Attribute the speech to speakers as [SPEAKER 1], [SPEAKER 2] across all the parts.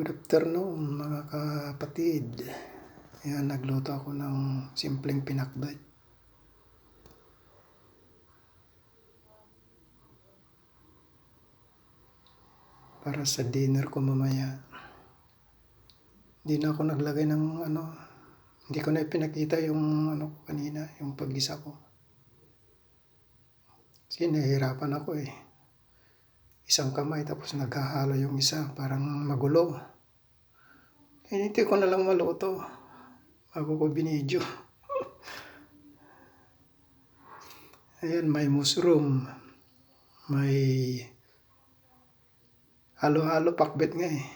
[SPEAKER 1] Good afternoon mga kapatid. Ayan, nagluto ako ng simpleng pinakbet. Para sa dinner ko mamaya. Hindi na ako naglagay ng hindi ko na ipinakita yung kanina, yung paggisa ko. Kasi nahihirapan ako eh. Isang kamay tapos naghahalo yung isa, parang magulo. Hinintay ko na lang maluto bago ko binidyo. Ayan, may mushroom. May halo-halo pakbet nga eh.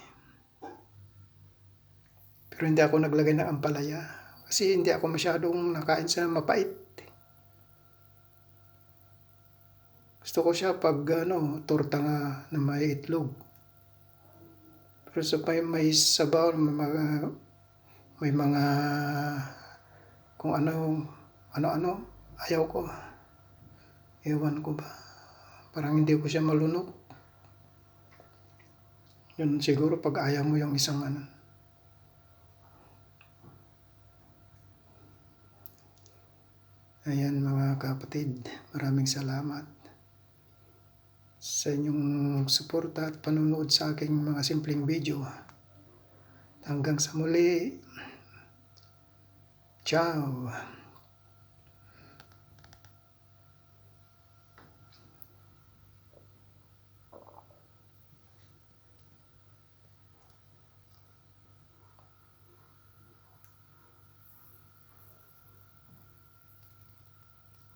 [SPEAKER 1] Pero hindi ako naglagay ng ampalaya. Kasi hindi ako masyadong nakain sa mapait. Gusto ko siya pag torta nga na may itlog. Pero sa may sabaw, may mga kung ano, ayaw ko. Ewan ko ba. Parang hindi ko siya malunok. Yun siguro pag ayaw mo yung isang Ayan mga kapatid, maraming salamat sa inyong suporta at panunood sa aking mga simpleng video. Hanggang sa muli. Ciao!